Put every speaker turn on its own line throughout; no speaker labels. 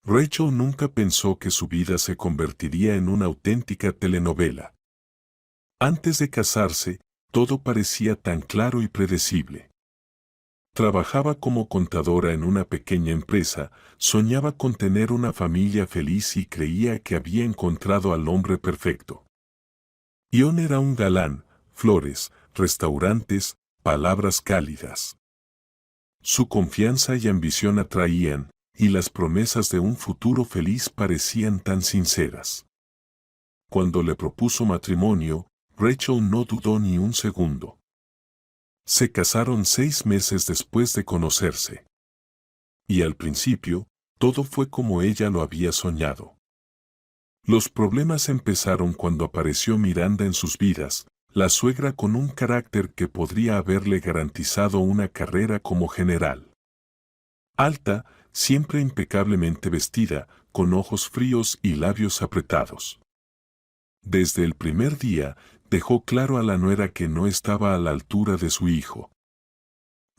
Rachel nunca pensó que su vida se convertiría en una auténtica telenovela. Antes de casarse, todo parecía tan claro y predecible. Trabajaba como contadora en una pequeña empresa, soñaba con tener una familia feliz y creía que había encontrado al hombre perfecto. Ion era un galán, flores, restaurantes, palabras cálidas. Su confianza y ambición atraían, y las promesas de un futuro feliz parecían tan sinceras. Cuando le propuso matrimonio, Rachel no dudó ni un segundo. Se casaron 6 meses después de conocerse. Y al principio, todo fue como ella lo había soñado. Los problemas empezaron cuando apareció Miranda en sus vidas, la suegra con un carácter que podría haberle garantizado una carrera como general. Alta, siempre impecablemente vestida, con ojos fríos y labios apretados. Desde el primer día, dejó claro a la nuera que no estaba a la altura de su hijo.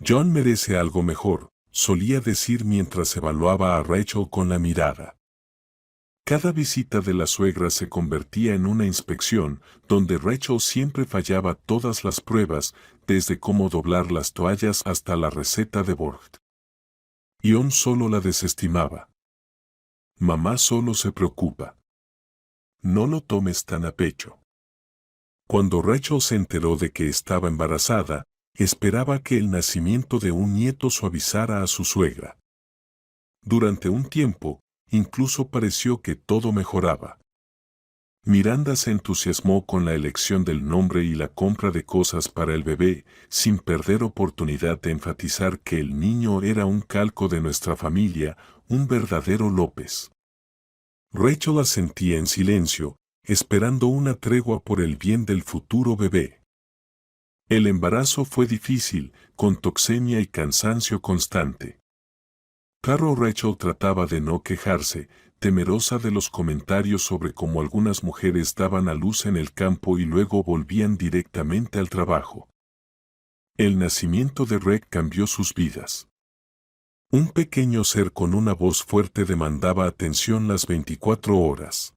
John merece algo mejor, solía decir mientras evaluaba a Rachel con la mirada. Cada visita de la suegra se convertía en una inspección, donde Rachel siempre fallaba todas las pruebas, desde cómo doblar las toallas hasta la receta de Borg. Ion solo la desestimaba. Mamá solo se preocupa. No lo tomes tan a pecho. Cuando Rachel se enteró de que estaba embarazada, esperaba que el nacimiento de un nieto suavizara a su suegra. Durante un tiempo, incluso pareció que todo mejoraba. Miranda se entusiasmó con la elección del nombre y la compra de cosas para el bebé, sin perder oportunidad de enfatizar que el niño era un calco de nuestra familia, un verdadero López. Rachel asentía en silencio, esperando una tregua por el bien del futuro bebé. El embarazo fue difícil, con toxemia y cansancio constante. Pero Rachel trataba de no quejarse, temerosa de los comentarios sobre cómo algunas mujeres daban a luz en el campo y luego volvían directamente al trabajo. El nacimiento de Reg cambió sus vidas. Un pequeño ser con una voz fuerte demandaba atención las 24 horas.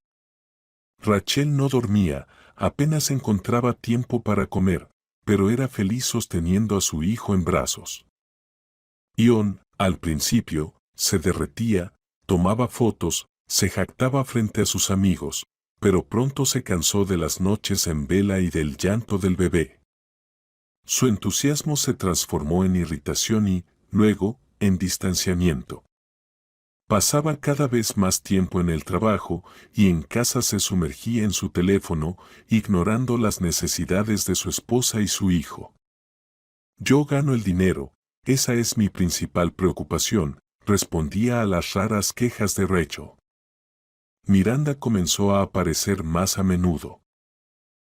Rachel no dormía, apenas encontraba tiempo para comer, pero era feliz sosteniendo a su hijo en brazos. Ion, al principio, se derretía, tomaba fotos, se jactaba frente a sus amigos, pero pronto se cansó de las noches en vela y del llanto del bebé. Su entusiasmo se transformó en irritación y, luego, en distanciamiento. Pasaba cada vez más tiempo en el trabajo y en casa se sumergía en su teléfono, ignorando las necesidades de su esposa y su hijo. Yo gano el dinero, esa es mi principal preocupación, respondía a las raras quejas de Rachel. Miranda comenzó a aparecer más a menudo.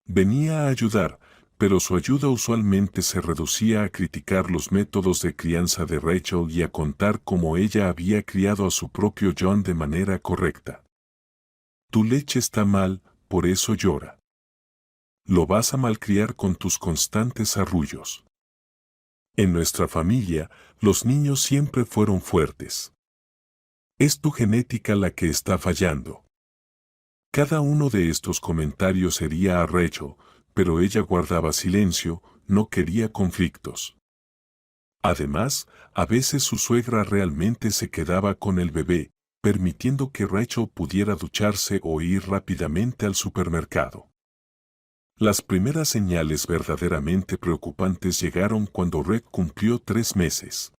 Venía a ayudar, pero su ayuda usualmente se reducía a criticar los métodos de crianza de Rachel y a contar cómo ella había criado a su propio John de manera correcta. Tu leche está mal, por eso llora. Lo vas a malcriar con tus constantes arrullos. En nuestra familia, los niños siempre fueron fuertes. Es tu genética la que está fallando. Cada uno de estos comentarios hería a Rachel, pero ella guardaba silencio, no quería conflictos. Además, a veces su suegra realmente se quedaba con el bebé, permitiendo que Rachel pudiera ducharse o ir rápidamente al supermercado. Las primeras señales verdaderamente preocupantes llegaron cuando Reg cumplió 3 meses.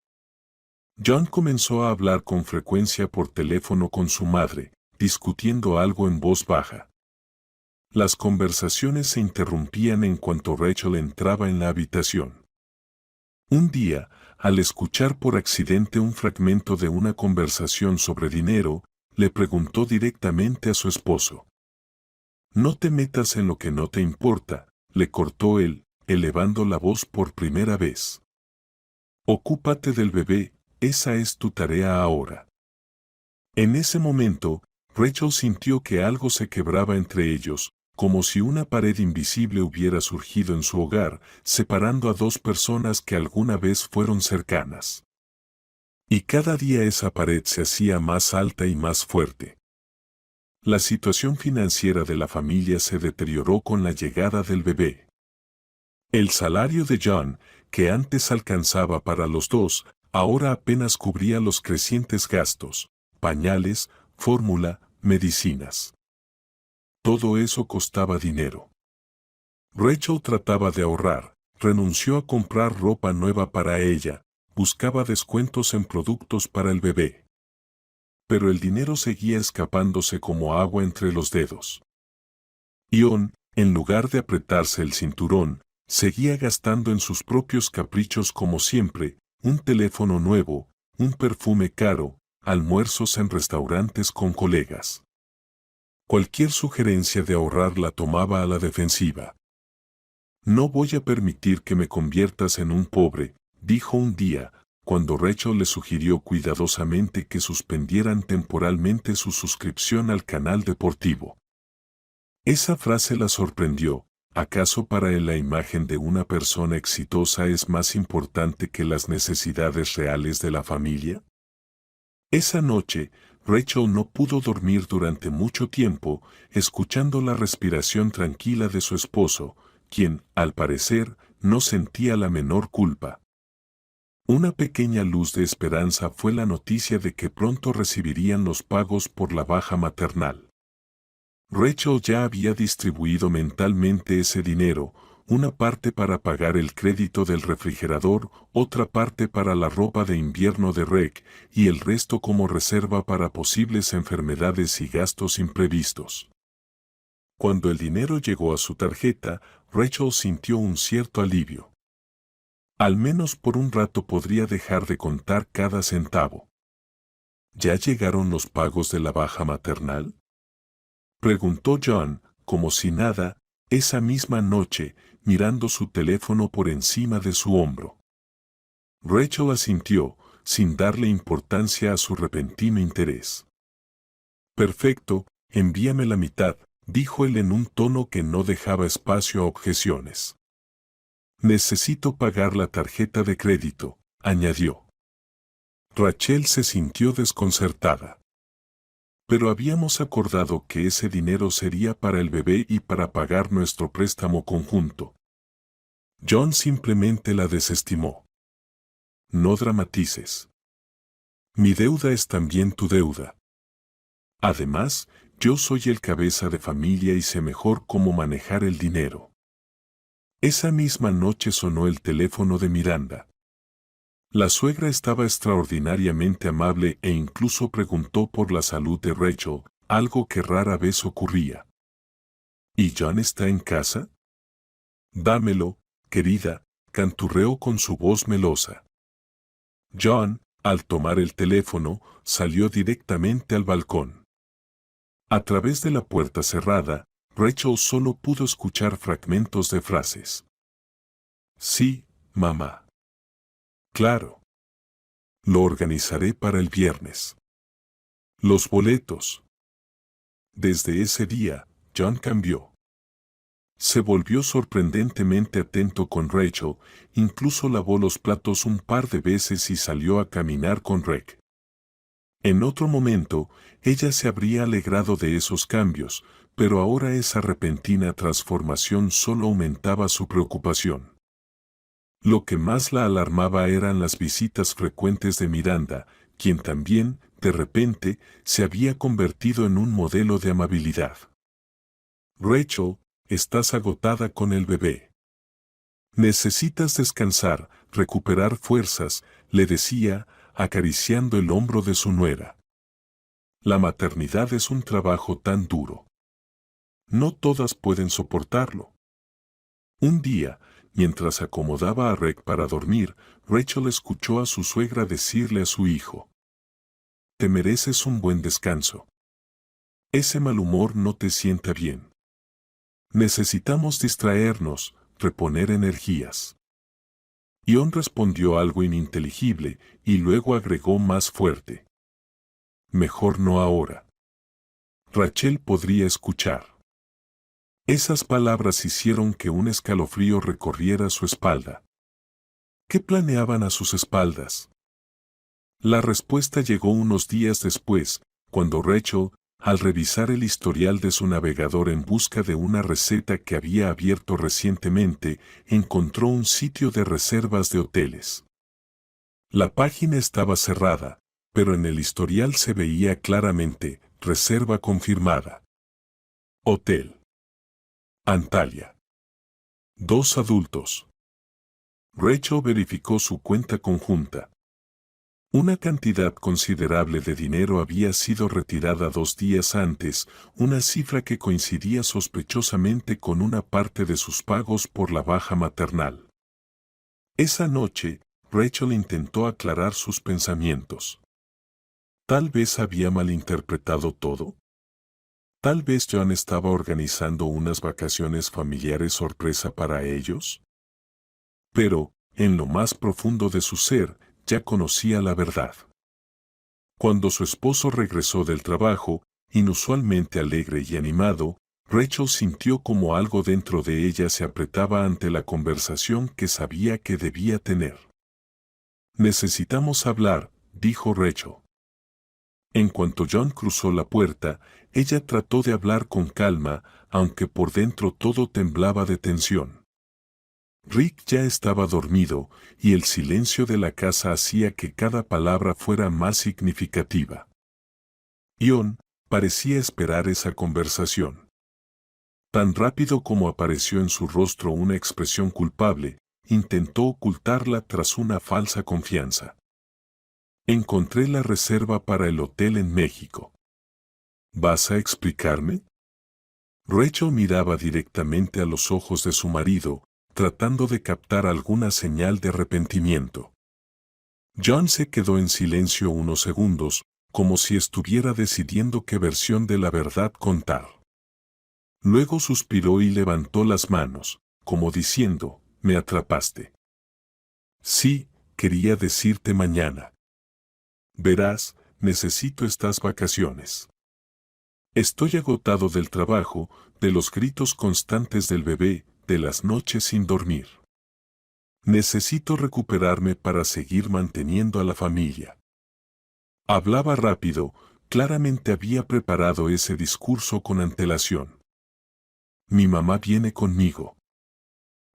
John comenzó a hablar con frecuencia por teléfono con su madre, discutiendo algo en voz baja. Las conversaciones se interrumpían en cuanto Rachel entraba en la habitación. Un día, al escuchar por accidente un fragmento de una conversación sobre dinero, le preguntó directamente a su esposo. No te metas en lo que no te importa, le cortó él, elevando la voz por primera vez. Ocúpate del bebé, esa es tu tarea ahora. En ese momento, Rachel sintió que algo se quebraba entre ellos, como si una pared invisible hubiera surgido en su hogar, separando a dos personas que alguna vez fueron cercanas. Y cada día esa pared se hacía más alta y más fuerte. La situación financiera de la familia se deterioró con la llegada del bebé. El salario de John, que antes alcanzaba para los dos, ahora apenas cubría los crecientes gastos: pañales, fórmula, medicinas. Todo eso costaba dinero. Rachel trataba de ahorrar, renunció a comprar ropa nueva para ella, buscaba descuentos en productos para el bebé. Pero el dinero seguía escapándose como agua entre los dedos. Ion, en lugar de apretarse el cinturón, seguía gastando en sus propios caprichos como siempre: un teléfono nuevo, un perfume caro, almuerzos en restaurantes con colegas. Cualquier sugerencia de ahorrar la tomaba a la defensiva. «No voy a permitir que me conviertas en un pobre», dijo un día, cuando Rachel le sugirió cuidadosamente que suspendieran temporalmente su suscripción al canal deportivo. Esa frase la sorprendió. ¿Acaso para él la imagen de una persona exitosa es más importante que las necesidades reales de la familia? Esa noche, Rachel no pudo dormir durante mucho tiempo, escuchando la respiración tranquila de su esposo, quien, al parecer, no sentía la menor culpa. Una pequeña luz de esperanza fue la noticia de que pronto recibirían los pagos por la baja maternal. Rachel ya había distribuido mentalmente ese dinero: una parte para pagar el crédito del refrigerador, otra parte para la ropa de invierno de Rec, y el resto como reserva para posibles enfermedades y gastos imprevistos. Cuando el dinero llegó a su tarjeta, Rachel sintió un cierto alivio. Al menos por un rato podría dejar de contar cada centavo. ¿Ya llegaron los pagos de la baja maternal?, preguntó John, como si nada, esa misma noche, mirando su teléfono por encima de su hombro. Rachel asintió, sin darle importancia a su repentino interés. «Perfecto, envíame la mitad», dijo él en un tono que no dejaba espacio a objeciones. «Necesito pagar la tarjeta de crédito», añadió. Rachel se sintió desconcertada. «Pero habíamos acordado que ese dinero sería para el bebé y para pagar nuestro préstamo conjunto». John simplemente la desestimó. «No dramatices. Mi deuda es también tu deuda. Además, yo soy el cabeza de familia y sé mejor cómo manejar el dinero». Esa misma noche sonó el teléfono de Miranda. La suegra estaba extraordinariamente amable e incluso preguntó por la salud de Rachel, algo que rara vez ocurría. «¿Y John está en casa?». «Dámelo, querida», canturreó con su voz melosa. John, al tomar el teléfono, salió directamente al balcón. A través de la puerta cerrada, Rachel solo pudo escuchar fragmentos de frases. «Sí, mamá. Claro. Lo organizaré para el viernes. Los boletos». Desde ese día, John cambió. Se volvió sorprendentemente atento con Rachel, incluso lavó los platos un par de veces y salió a caminar con Rec. En otro momento, ella se habría alegrado de esos cambios, pero ahora esa repentina transformación solo aumentaba su preocupación. Lo que más la alarmaba eran las visitas frecuentes de Miranda, quien también, de repente, se había convertido en un modelo de amabilidad. «Rachel, estás agotada con el bebé. Necesitas descansar, recuperar fuerzas», le decía, acariciando el hombro de su nuera. «La maternidad es un trabajo tan duro. No todas pueden soportarlo». Un día, mientras acomodaba a Rec para dormir, Rachel escuchó a su suegra decirle a su hijo: «Te mereces un buen descanso. Ese mal humor no te sienta bien. Necesitamos distraernos, reponer energías». Ion respondió algo ininteligible y luego agregó más fuerte: «Mejor no ahora». Rachel podría escuchar. Esas palabras hicieron que un escalofrío recorriera su espalda. ¿Qué planeaban a sus espaldas? La respuesta llegó unos días después, cuando Rachel, al revisar el historial de su navegador en busca de una receta que había abierto recientemente, encontró un sitio de reservas de hoteles. La página estaba cerrada, pero en el historial se veía claramente, reserva confirmada. Hotel Antalya. 2 adultos. Rachel verificó su cuenta conjunta. Una cantidad considerable de dinero había sido retirada 2 días antes, una cifra que coincidía sospechosamente con una parte de sus pagos por la baja maternal. Esa noche, Rachel intentó aclarar sus pensamientos. Tal vez había malinterpretado todo. Tal vez John estaba organizando unas vacaciones familiares sorpresa para ellos. Pero, en lo más profundo de su ser, ya conocía la verdad. Cuando su esposo regresó del trabajo, inusualmente alegre y animado, Rachel sintió como algo dentro de ella se apretaba ante la conversación que sabía que debía tener. Necesitamos hablar, dijo Rachel. En cuanto John cruzó la puerta, ella trató de hablar con calma, aunque por dentro todo temblaba de tensión. Rick ya estaba dormido, y el silencio de la casa hacía que cada palabra fuera más significativa. John parecía esperar esa conversación. Tan rápido como apareció en su rostro una expresión culpable, intentó ocultarla tras una falsa confianza. Encontré la reserva para el hotel en México. ¿Vas a explicarme? Rachel miraba directamente a los ojos de su marido, tratando de captar alguna señal de arrepentimiento. John se quedó en silencio unos segundos, como si estuviera decidiendo qué versión de la verdad contar. Luego suspiró y levantó las manos, como diciendo, «Me atrapaste». Sí, quería decirte mañana. Verás, necesito estas vacaciones. Estoy agotado del trabajo, de los gritos constantes del bebé, de las noches sin dormir. Necesito recuperarme para seguir manteniendo a la familia. Hablaba rápido, claramente había preparado ese discurso con antelación. Mi mamá viene conmigo.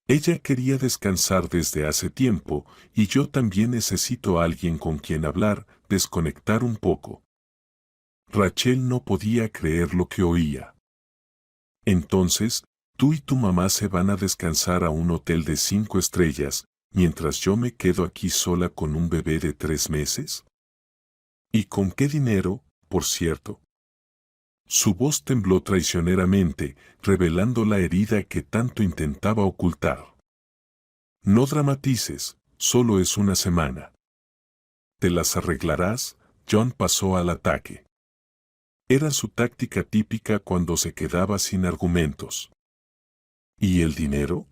Ella quería descansar desde hace tiempo, y yo también necesito a alguien con quien hablar, desconectar un poco. Rachel no podía creer lo que oía. Entonces, tú y tu mamá se van a descansar a un hotel de 5 estrellas, mientras yo me quedo aquí sola con un bebé de 3 meses. ¿Y con qué dinero, por cierto? Su voz tembló traicioneramente, revelando la herida que tanto intentaba ocultar. No dramatices, solo es una semana. ¿Te las arreglarás? John pasó al ataque. Era su táctica típica cuando se quedaba sin argumentos. ¿Y el dinero?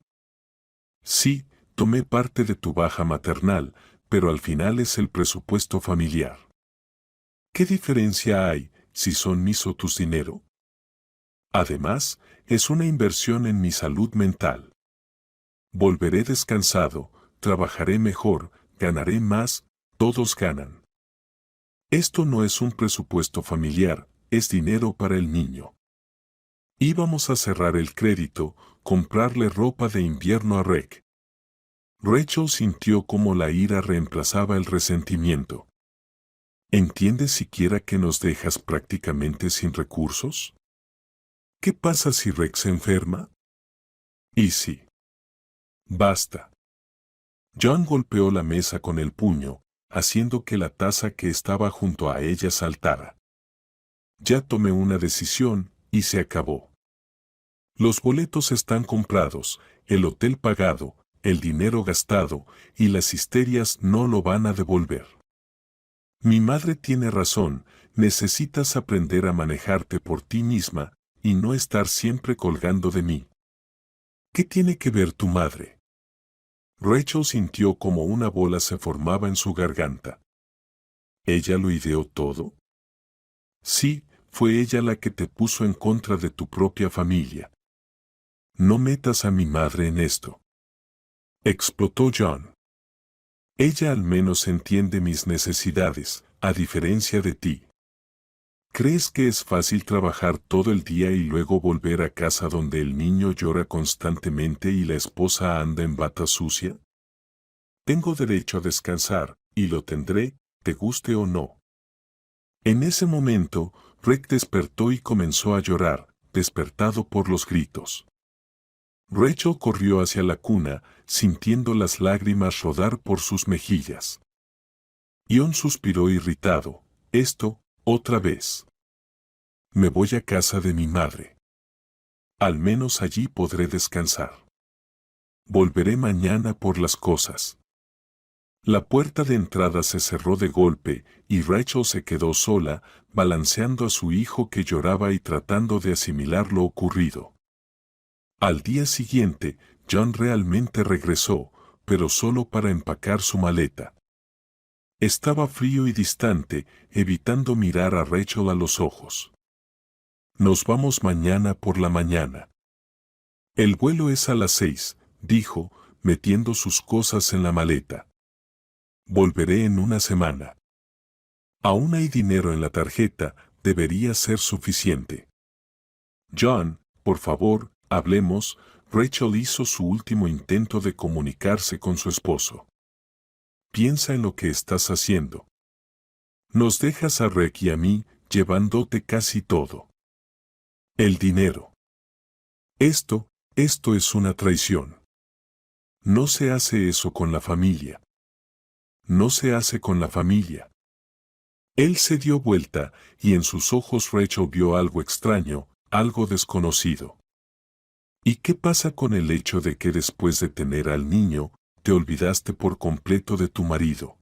Sí, tomé parte de tu baja maternal, pero al final es el presupuesto familiar. ¿Qué diferencia hay si son mis o tus dinero? Además, es una inversión en mi salud mental. Volveré descansado, trabajaré mejor, ganaré más, todos ganan. Esto no es un presupuesto familiar, es dinero para el niño. Íbamos a cerrar el crédito, comprarle ropa de invierno a Rick. Rachel sintió cómo la ira reemplazaba el resentimiento. ¿Entiendes siquiera que nos dejas prácticamente sin recursos? ¿Qué pasa si Rick se enferma? ¿Y si? Basta. John golpeó la mesa con el puño, haciendo que la taza que estaba junto a ella saltara. Ya tomé una decisión, y se acabó. Los boletos están comprados, el hotel pagado, el dinero gastado, y las histerias no lo van a devolver. Mi madre tiene razón, necesitas aprender a manejarte por ti misma, y no estar siempre colgando de mí. ¿Qué tiene que ver tu madre? Rachel sintió como una bola se formaba en su garganta. ¿Ella lo ideó todo? Sí, fue ella la que te puso en contra de tu propia familia. No metas a mi madre en esto. Explotó John. Ella al menos entiende mis necesidades, a diferencia de ti. ¿Crees que es fácil trabajar todo el día y luego volver a casa donde el niño llora constantemente y la esposa anda en bata sucia? Tengo derecho a descansar, y lo tendré, te guste o no. En ese momento, Rick despertó y comenzó a llorar, despertado por los gritos. Rachel corrió hacia la cuna, sintiendo las lágrimas rodar por sus mejillas. Ion suspiró irritado. Esto, otra vez. Me voy a casa de mi madre. Al menos allí podré descansar. Volveré mañana por las cosas. La puerta de entrada se cerró de golpe y Rachel se quedó sola, balanceando a su hijo que lloraba y tratando de asimilar lo ocurrido. Al día siguiente, John realmente regresó, pero solo para empacar su maleta. Estaba frío y distante, evitando mirar a Rachel a los ojos. Nos vamos mañana por la mañana. El vuelo es a las 6, dijo, metiendo sus cosas en la maleta. Volveré en una semana. Aún hay dinero en la tarjeta, debería ser suficiente. John, por favor, hablemos. Rachel hizo su último intento de comunicarse con su esposo. Piensa en lo que estás haciendo. Nos dejas a Rick y a mí, llevándote casi todo. El dinero. Esto es una traición. No se hace eso con la familia. No se hace con la familia. Él se dio vuelta, y en sus ojos Rachel vio algo extraño, algo desconocido. ¿Y qué pasa con el hecho de que después de tener al niño, te olvidaste por completo de tu marido?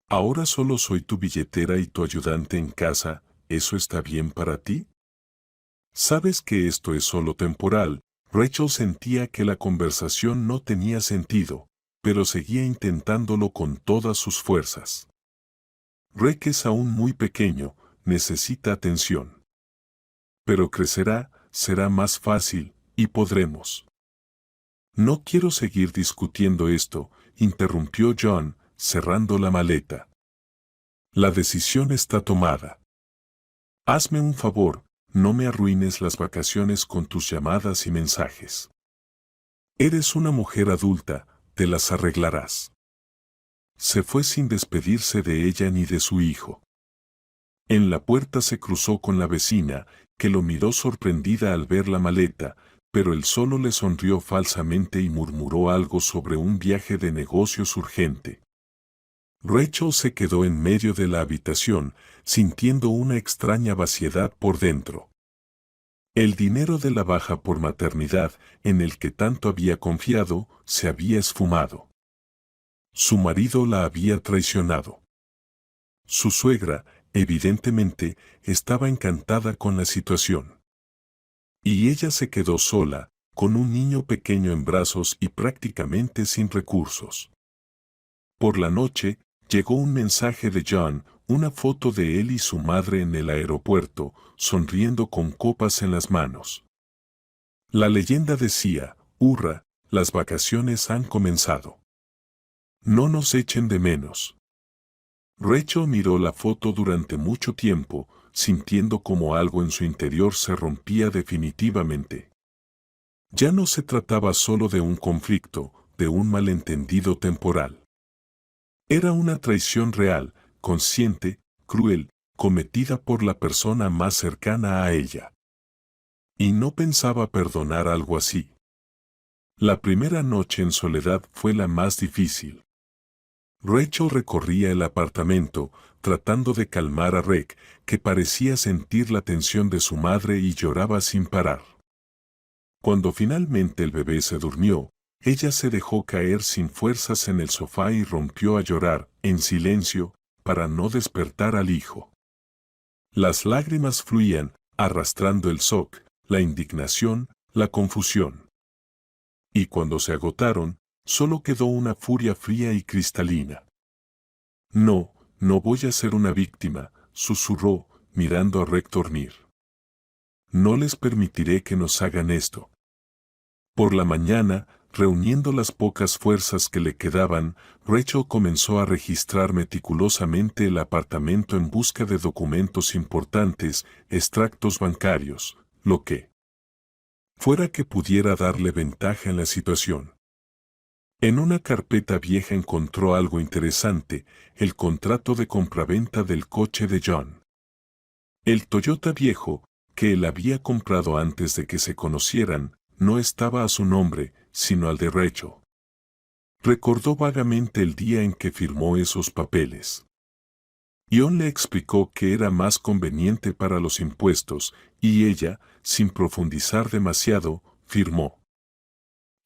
Ahora solo soy tu billetera y tu ayudante en casa, ¿eso está bien para ti? Sabes que esto es solo temporal. Rachel sentía que la conversación no tenía sentido, pero seguía intentándolo con todas sus fuerzas. Rick es aún muy pequeño, necesita atención. Pero crecerá, será más fácil, y podremos. No quiero seguir discutiendo esto, interrumpió John, cerrando la maleta. La decisión está tomada. Hazme un favor, no me arruines las vacaciones con tus llamadas y mensajes. Eres una mujer adulta, te las arreglarás. Se fue sin despedirse de ella ni de su hijo. En la puerta se cruzó con la vecina, que lo miró sorprendida al ver la maleta, pero él solo le sonrió falsamente y murmuró algo sobre un viaje de negocios urgente. Rachel se quedó en medio de la habitación, sintiendo una extraña vaciedad por dentro. El dinero de la baja por maternidad, en el que tanto había confiado, se había esfumado. Su marido la había traicionado. Su suegra, evidentemente, estaba encantada con la situación. Y ella se quedó sola, con un niño pequeño en brazos y prácticamente sin recursos. Por la noche, llegó un mensaje de John, una foto de él y su madre en el aeropuerto, sonriendo con copas en las manos. La leyenda decía, hurra, las vacaciones han comenzado. No nos echen de menos. Rachel miró la foto durante mucho tiempo, sintiendo como algo en su interior se rompía definitivamente. Ya no se trataba solo de un conflicto, de un malentendido temporal. Era una traición real, consciente, cruel, cometida por la persona más cercana a ella. Y no pensaba perdonar algo así. La primera noche en soledad fue la más difícil. Rachel recorría el apartamento, tratando de calmar a Rick, que parecía sentir la tensión de su madre y lloraba sin parar. Cuando finalmente el bebé se durmió, ella se dejó caer sin fuerzas en el sofá y rompió a llorar, en silencio, para no despertar al hijo. Las lágrimas fluían, arrastrando el shock, la indignación, la confusión. Y cuando se agotaron, solo quedó una furia fría y cristalina. No, no voy a ser una víctima, susurró, mirando a Rick dormir. No les permitiré que nos hagan esto. Por la mañana, Reuniendo las pocas fuerzas que le quedaban, Rachel comenzó a registrar meticulosamente el apartamento en busca de documentos importantes, extractos bancarios, lo que fuera que pudiera darle ventaja en la situación. En una carpeta vieja encontró algo interesante, el contrato de compraventa del coche de John. El Toyota viejo, que él había comprado antes de que se conocieran, no estaba a su nombre, sino al de Rachel. Recordó vagamente el día en que firmó esos papeles. John le explicó que era más conveniente para los impuestos, y ella, sin profundizar demasiado, firmó.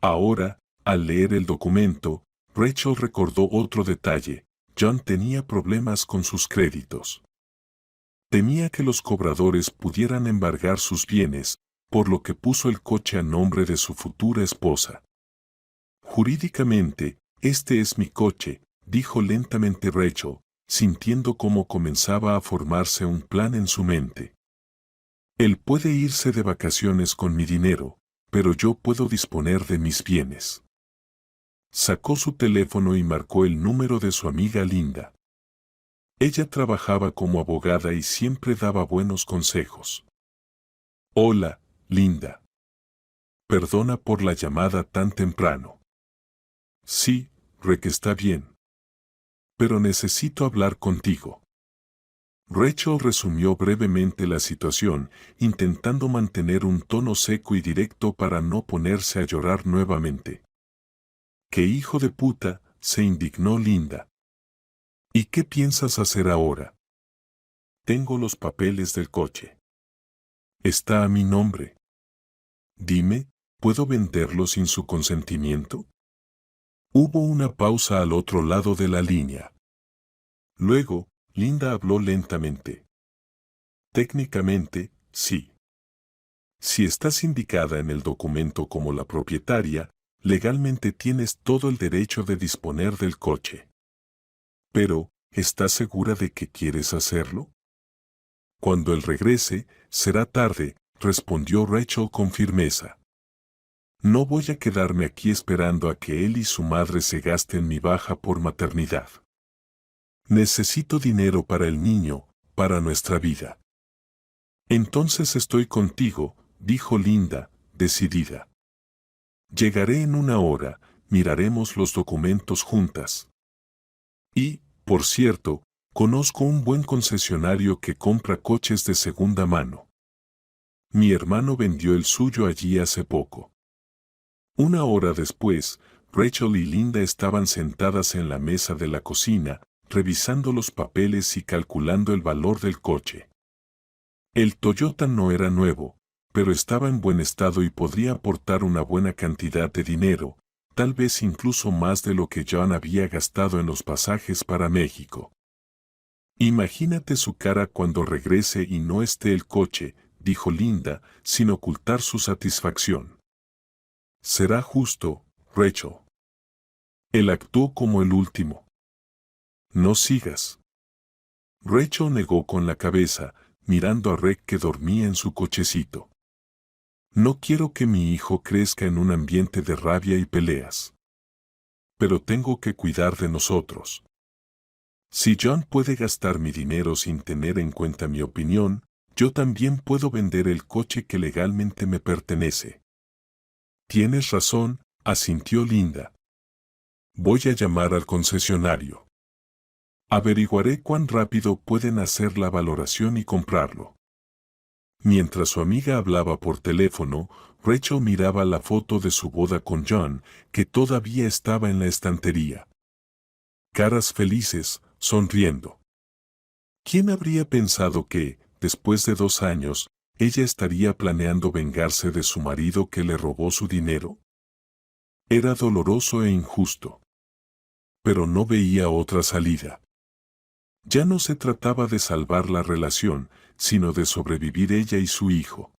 Ahora, al leer el documento, Rachel recordó otro detalle: John tenía problemas con sus créditos. Temía que los cobradores pudieran embargar sus bienes, por lo que puso el coche a nombre de su futura esposa. Jurídicamente, este es mi coche, dijo lentamente Rachel, sintiendo cómo comenzaba a formarse un plan en su mente. Él puede irse de vacaciones con mi dinero, pero yo puedo disponer de mis bienes. Sacó su teléfono y marcó el número de su amiga Linda. Ella trabajaba como abogada y siempre daba buenos consejos. Hola, Linda. Perdona por la llamada tan temprano. Sí, Rick está bien. Pero necesito hablar contigo. Rachel resumió brevemente la situación, intentando mantener un tono seco y directo para no ponerse a llorar nuevamente. ¡Qué hijo de puta!, se indignó Linda. ¿Y qué piensas hacer ahora? Tengo los papeles del coche. Está a mi nombre. Dime, ¿puedo venderlo sin su consentimiento? Hubo una pausa al otro lado de la línea. Luego, Linda habló lentamente. Técnicamente, sí. Si estás indicada en el documento como la propietaria, legalmente tienes todo el derecho de disponer del coche. Pero, ¿estás segura de que quieres hacerlo? Cuando él regrese, será tarde, respondió Rachel con firmeza. No voy a quedarme aquí esperando a que él y su madre se gasten mi baja por maternidad. Necesito dinero para el niño, para nuestra vida. Entonces estoy contigo, dijo Linda, decidida. Llegaré en una hora, miraremos los documentos juntas. Y, por cierto, conozco un buen concesionario que compra coches de segunda mano. Mi hermano vendió el suyo allí hace poco. Una hora después, Rachel y Linda estaban sentadas en la mesa de la cocina, revisando los papeles y calculando el valor del coche. El Toyota no era nuevo, pero estaba en buen estado y podría aportar una buena cantidad de dinero, tal vez incluso más de lo que John había gastado en los pasajes para México. Imagínate su cara cuando regrese y no esté el coche, dijo Linda, sin ocultar su satisfacción. Será justo, Rachel. Él actuó como el último. No sigas. Rachel negó con la cabeza, mirando a Rick que dormía en su cochecito. No quiero que mi hijo crezca en un ambiente de rabia y peleas. Pero tengo que cuidar de nosotros. Si John puede gastar mi dinero sin tener en cuenta mi opinión, yo también puedo vender el coche que legalmente me pertenece. Tienes razón, asintió Linda. Voy a llamar al concesionario. Averiguaré cuán rápido pueden hacer la valoración y comprarlo. Mientras su amiga hablaba por teléfono, Rachel miraba la foto de su boda con John, que todavía estaba en la estantería. Caras felices, sonriendo. ¿Quién habría pensado que, después de 2 años, ella estaría planeando vengarse de su marido que le robó su dinero? Era doloroso e injusto. Pero no veía otra salida. Ya no se trataba de salvar la relación, sino de sobrevivir ella y su hijo.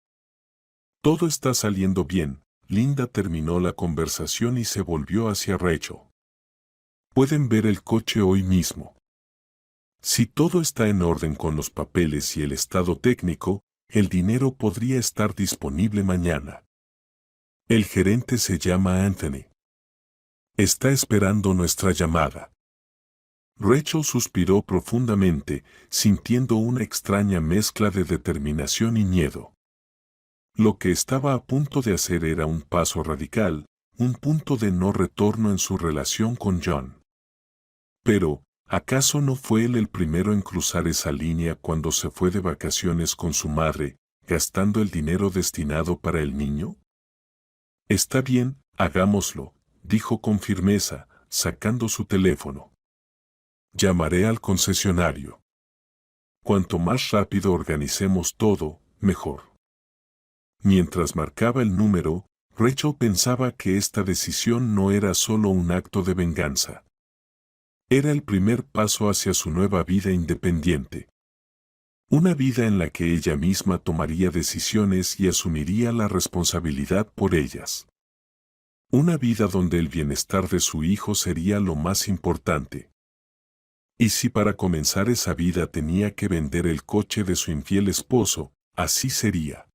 Todo está saliendo bien, Linda terminó la conversación y se volvió hacia Rachel. Pueden ver el coche hoy mismo. Si todo está en orden con los papeles y el estado técnico, el dinero podría estar disponible mañana. El gerente se llama Anthony. Está esperando nuestra llamada. Rachel suspiró profundamente, sintiendo una extraña mezcla de determinación y miedo. Lo que estaba a punto de hacer era un paso radical, un punto de no retorno en su relación con John. Pero, ¿acaso no fue él el primero en cruzar esa línea cuando se fue de vacaciones con su madre, gastando el dinero destinado para el niño? Está bien, hagámoslo, dijo con firmeza, sacando su teléfono. Llamaré al concesionario. Cuanto más rápido organicemos todo, mejor. Mientras marcaba el número, Rachel pensaba que esta decisión no era solo un acto de venganza. Era el primer paso hacia su nueva vida independiente. Una vida en la que ella misma tomaría decisiones y asumiría la responsabilidad por ellas. Una vida donde el bienestar de su hijo sería lo más importante. Y si para comenzar esa vida tenía que vender el coche de su infiel esposo, así sería.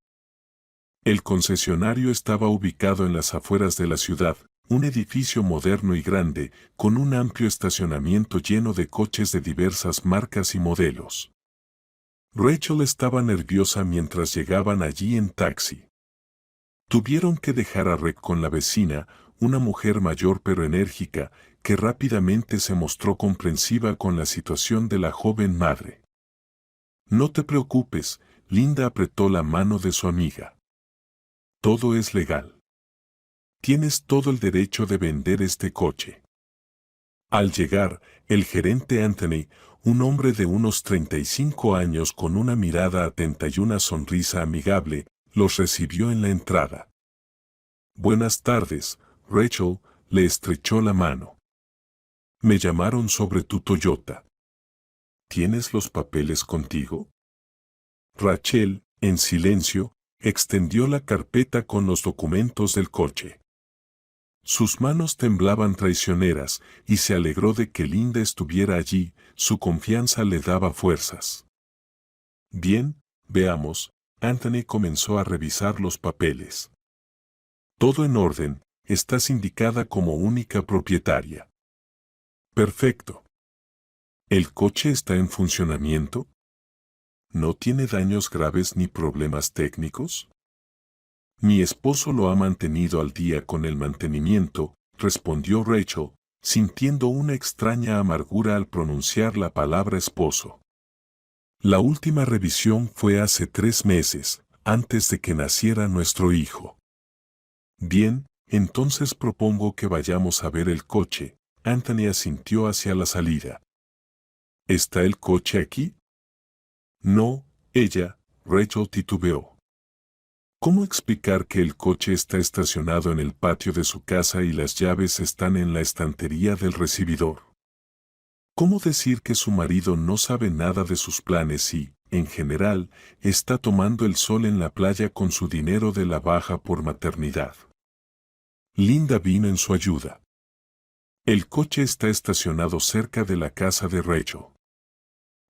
El concesionario estaba ubicado en las afueras de la ciudad, un edificio moderno y grande, con un amplio estacionamiento lleno de coches de diversas marcas y modelos. Rachel estaba nerviosa mientras llegaban allí en taxi. Tuvieron que dejar a Rick con la vecina, una mujer mayor pero enérgica, que rápidamente se mostró comprensiva con la situación de la joven madre. No te preocupes, Linda apretó la mano de su amiga. Todo es legal. Tienes todo el derecho de vender este coche. Al llegar, el gerente Anthony, un hombre de unos 35 años con una mirada atenta y una sonrisa amigable, los recibió en la entrada. Buenas tardes, Rachel, le estrechó la mano. Me llamaron sobre tu Toyota. ¿Tienes los papeles contigo? Rachel, en silencio, extendió la carpeta con los documentos del coche. Sus manos temblaban traicioneras y se alegró de que Linda estuviera allí, su confianza le daba fuerzas. Bien, veamos, Anthony comenzó a revisar los papeles. Todo en orden, estás indicada como única propietaria. Perfecto. ¿El coche está en funcionamiento? ¿No tiene daños graves ni problemas técnicos? Mi esposo lo ha mantenido al día con el mantenimiento, respondió Rachel, sintiendo una extraña amargura al pronunciar la palabra esposo. La última revisión fue hace 3 meses, antes de que naciera nuestro hijo. Bien, entonces propongo que vayamos a ver el coche. Anthony asintió hacia la salida. ¿Está el coche aquí? No, Rachel titubeó. ¿Cómo explicar que el coche está estacionado en el patio de su casa y las llaves están en la estantería del recibidor? ¿Cómo decir que su marido no sabe nada de sus planes y, en general, está tomando el sol en la playa con su dinero de la baja por maternidad? Linda vino en su ayuda. El coche está estacionado cerca de la casa de Rachel.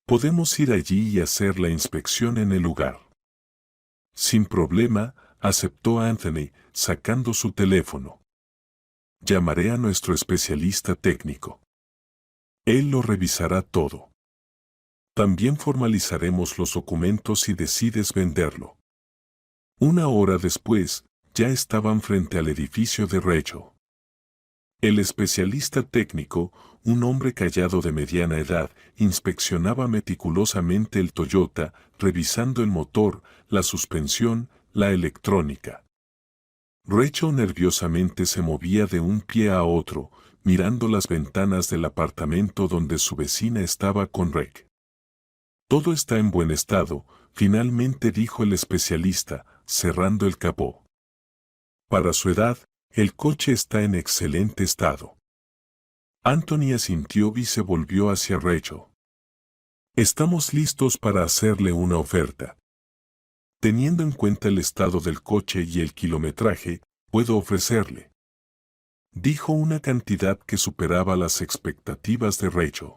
Podemos ir allí y hacer la inspección en el lugar. Sin problema, aceptó Anthony, sacando su teléfono. Llamaré a nuestro especialista técnico. Él lo revisará todo. También formalizaremos los documentos si decides venderlo. 1 hora después, ya estaban frente al edificio de Rachel. El especialista técnico, un hombre callado de mediana edad, inspeccionaba meticulosamente el Toyota, revisando el motor, la suspensión, la electrónica. Rachel nerviosamente se movía de un pie a otro, mirando las ventanas del apartamento donde su vecina estaba con Rick. Todo está en buen estado, finalmente dijo el especialista, cerrando el capó. Para su edad, el coche está en excelente estado. Anthony asintió y se volvió hacia Rachel. Estamos listos para hacerle una oferta. Teniendo en cuenta el estado del coche y el kilometraje, puedo ofrecerle. Dijo una cantidad que superaba las expectativas de Rachel.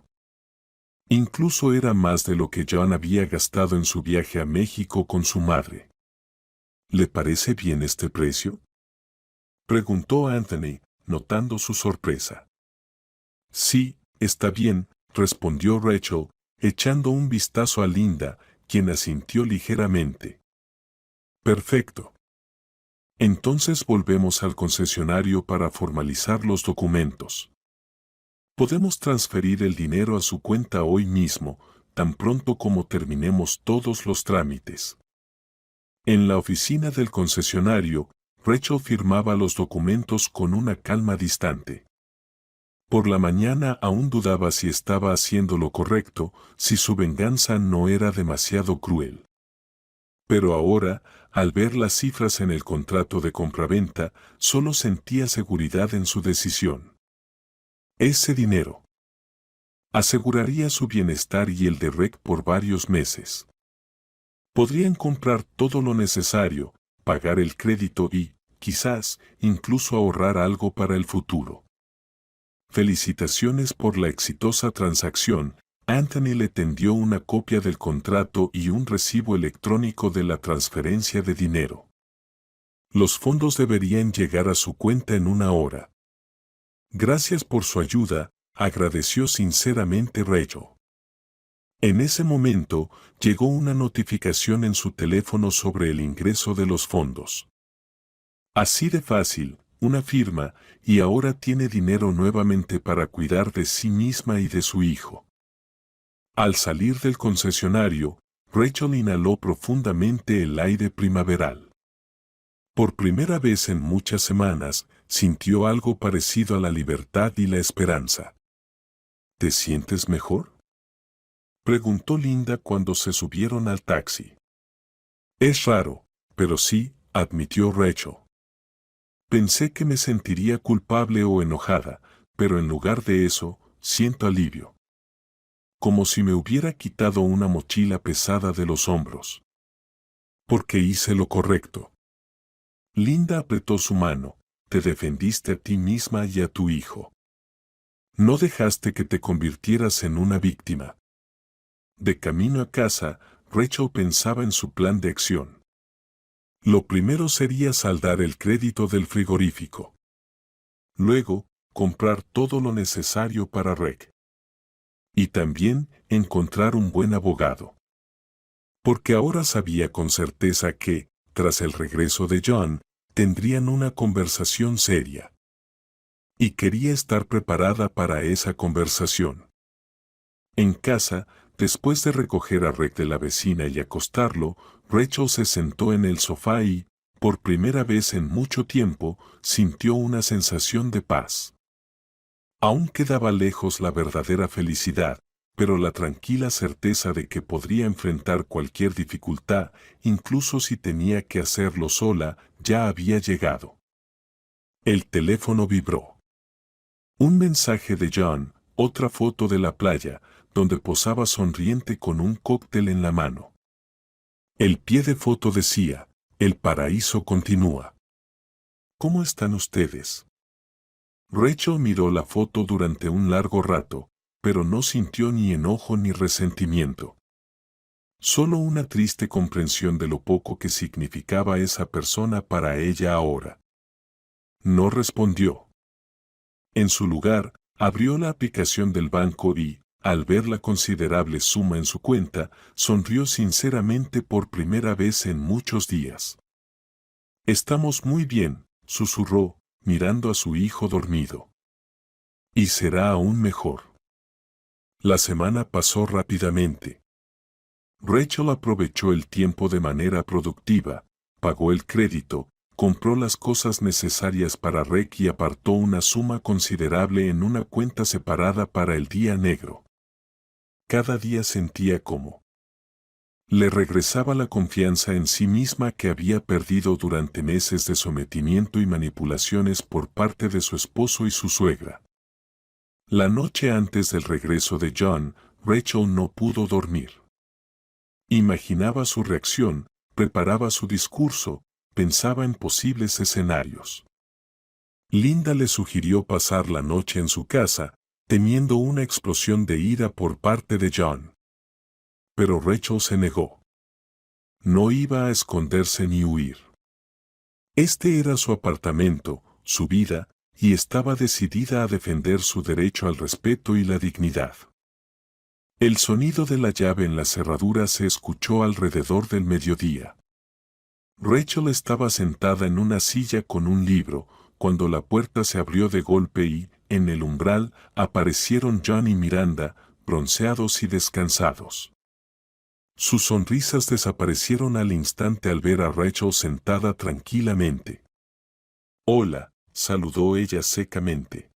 Incluso era más de lo que John había gastado en su viaje a México con su madre. ¿Le parece bien este precio?, preguntó Anthony, notando su sorpresa. Sí, está bien, respondió Rachel, echando un vistazo a Linda, quien asintió ligeramente. Perfecto. Entonces volvemos al concesionario para formalizar los documentos. Podemos transferir el dinero a su cuenta hoy mismo, tan pronto como terminemos todos los trámites. En la oficina del concesionario, Rachel firmaba los documentos con una calma distante. Por la mañana aún dudaba si estaba haciendo lo correcto, si su venganza no era demasiado cruel. Pero ahora, al ver las cifras en el contrato de compraventa, solo sentía seguridad en su decisión. Ese dinero aseguraría su bienestar y el de Rec por varios meses. Podrían comprar todo lo necesario, pagar el crédito y, quizás, incluso ahorrar algo para el futuro. Felicitaciones por la exitosa transacción. Anthony le tendió una copia del contrato y un recibo electrónico de la transferencia de dinero. Los fondos deberían llegar a su cuenta en una hora. Gracias por su ayuda, agradeció sinceramente Rachel. En ese momento, llegó una notificación en su teléfono sobre el ingreso de los fondos. Así de fácil, una firma, y ahora tiene dinero nuevamente para cuidar de sí misma y de su hijo. Al salir del concesionario, Rachel inhaló profundamente el aire primaveral. Por primera vez en muchas semanas, sintió algo parecido a la libertad y la esperanza. ¿Te sientes mejor?, preguntó Linda cuando se subieron al taxi. Es raro, pero sí, admitió Rachel. Pensé que me sentiría culpable o enojada, pero en lugar de eso, siento alivio. Como si me hubiera quitado una mochila pesada de los hombros. Porque hice lo correcto. Linda apretó su mano, te defendiste a ti misma y a tu hijo. No dejaste que te convirtieras en una víctima. De camino a casa, Rachel pensaba en su plan de acción. Lo primero sería saldar el crédito del frigorífico. Luego, comprar todo lo necesario para Rec. Y también encontrar un buen abogado. Porque ahora sabía con certeza que, tras el regreso de John, tendrían una conversación seria. Y quería estar preparada para esa conversación. En casa, después de recoger a Rec de la vecina y acostarlo, Rachel se sentó en el sofá y, por primera vez en mucho tiempo, sintió una sensación de paz. Aún quedaba lejos la verdadera felicidad, pero la tranquila certeza de que podría enfrentar cualquier dificultad, incluso si tenía que hacerlo sola, ya había llegado. El teléfono vibró. Un mensaje de John, otra foto de la playa, donde posaba sonriente con un cóctel en la mano. El pie de foto decía, el paraíso continúa. ¿Cómo están ustedes? Rachel miró la foto durante un largo rato, pero no sintió ni enojo ni resentimiento. Solo una triste comprensión de lo poco que significaba esa persona para ella ahora. No respondió. En su lugar, abrió la aplicación del banco y, al ver la considerable suma en su cuenta, sonrió sinceramente por primera vez en muchos días. Estamos muy bien, susurró, mirando a su hijo dormido. Y será aún mejor. La semana pasó rápidamente. Rachel aprovechó el tiempo de manera productiva, pagó el crédito, compró las cosas necesarias para Rec y apartó una suma considerable en una cuenta separada para el día negro. Cada día sentía cómo le regresaba la confianza en sí misma que había perdido durante meses de sometimiento y manipulaciones por parte de su esposo y su suegra. La noche antes del regreso de John, Rachel no pudo dormir. Imaginaba su reacción, preparaba su discurso, pensaba en posibles escenarios. Linda le sugirió pasar la noche en su casa, temiendo una explosión de ira por parte de John. Pero Rachel se negó. No iba a esconderse ni huir. Este era su apartamento, su vida, y estaba decidida a defender su derecho al respeto y la dignidad. El sonido de la llave en la cerradura se escuchó alrededor del mediodía. Rachel estaba sentada en una silla con un libro, cuando la puerta se abrió de golpe y, en el umbral, aparecieron John y Miranda, bronceados y descansados. Sus sonrisas desaparecieron al instante al ver a Rachel sentada tranquilamente. «Hola», saludó ella secamente.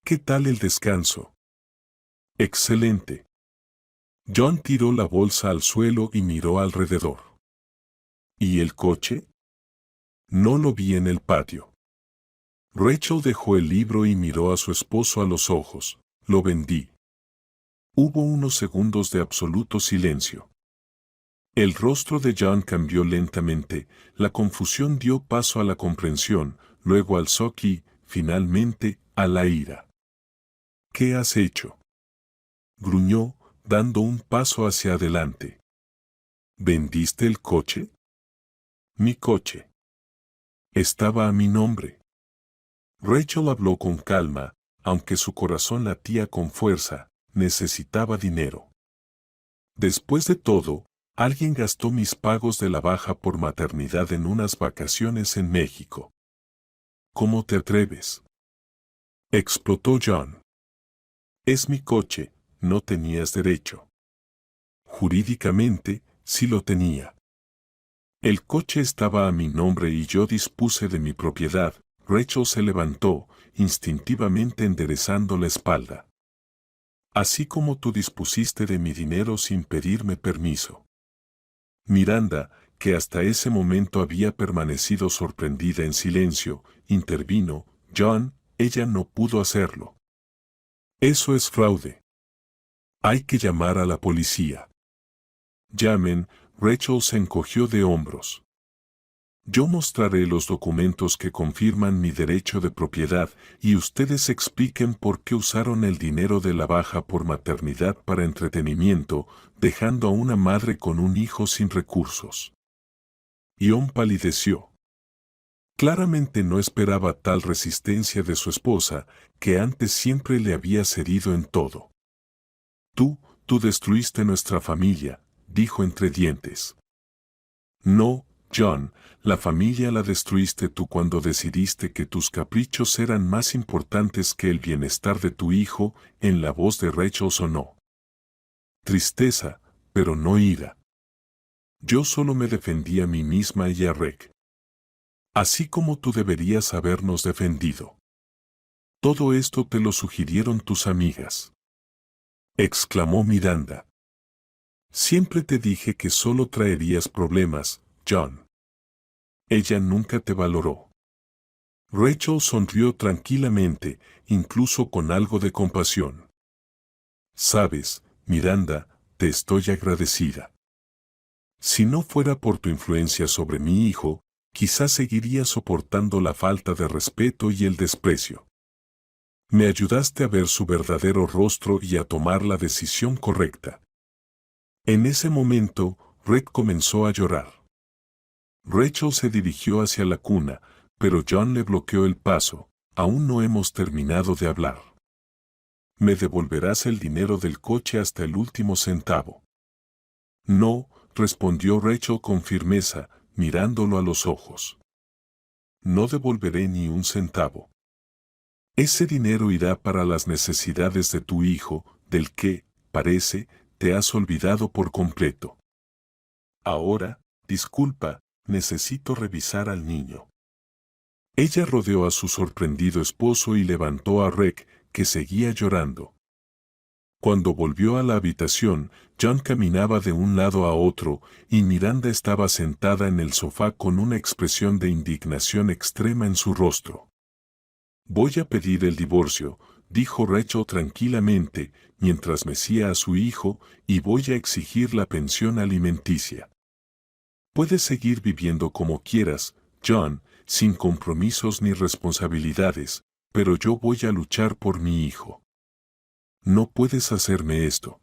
«¿Qué tal el descanso?» «Excelente». John tiró la bolsa al suelo y miró alrededor. «¿Y el coche?» «No lo vi en el patio». Rachel dejó el libro y miró a su esposo a los ojos. «Lo vendí». Hubo unos segundos de absoluto silencio. El rostro de John cambió lentamente, la confusión dio paso a la comprensión, luego al shock y, finalmente, a la ira. «¿Qué has hecho?», gruñó, dando un paso hacia adelante. «¿Vendiste el coche?» «Mi coche. Estaba a mi nombre». Rachel habló con calma, aunque su corazón latía con fuerza, necesitaba dinero. Después de todo, alguien gastó mis pagos de la baja por maternidad en unas vacaciones en México. ¿Cómo te atreves?, explotó John. «Es mi coche, no tenías derecho». «Jurídicamente, sí lo tenía. El coche estaba a mi nombre y yo dispuse de mi propiedad». Rachel se levantó, instintivamente enderezando la espalda. «Así como tú dispusiste de mi dinero sin pedirme permiso». Miranda, que hasta ese momento había permanecido sorprendida en silencio, intervino. «John, ella no pudo hacerlo. Eso es fraude. Hay que llamar a la policía». «Llamen». Rachel se encogió de hombros. «Yo mostraré los documentos que confirman mi derecho de propiedad y ustedes expliquen por qué usaron el dinero de la baja por maternidad para entretenimiento, dejando a una madre con un hijo sin recursos». John palideció. Claramente no esperaba tal resistencia de su esposa, que antes siempre le había cedido en todo. Tú destruiste nuestra familia», dijo entre dientes. «No, John, la familia la destruiste tú cuando decidiste que tus caprichos eran más importantes que el bienestar de tu hijo». En la voz de Rachel sonó tristeza, pero no ira. «Yo solo me defendí a mí misma y a Rick. Así como tú deberías habernos defendido. Todo esto te lo sugirieron tus amigas», exclamó Miranda. «Siempre te dije que solo traerías problemas, John. Ella nunca te valoró». Rachel sonrió tranquilamente, incluso con algo de compasión. «Sabes, Miranda, te estoy agradecida. Si no fuera por tu influencia sobre mi hijo, quizás seguiría soportando la falta de respeto y el desprecio. Me ayudaste a ver su verdadero rostro y a tomar la decisión correcta». En ese momento, Rick comenzó a llorar. Rachel se dirigió hacia la cuna, pero John le bloqueó el paso. «Aún no hemos terminado de hablar. Me devolverás el dinero del coche hasta el último centavo». «No», respondió Rachel con firmeza, mirándolo a los ojos. «No devolveré ni un centavo. Ese dinero irá para las necesidades de tu hijo, del que, parece, te has olvidado por completo. Ahora, disculpa, necesito revisar al niño». Ella rodeó a su sorprendido esposo y levantó a Rick, que seguía llorando. Cuando volvió a la habitación, John caminaba de un lado a otro, y Miranda estaba sentada en el sofá con una expresión de indignación extrema en su rostro. «Voy a pedir el divorcio», dijo Rachel tranquilamente, mientras mecía a su hijo, «y voy a exigir la pensión alimenticia. Puedes seguir viviendo como quieras, John, sin compromisos ni responsabilidades, pero yo voy a luchar por mi hijo. No puedes hacerme esto».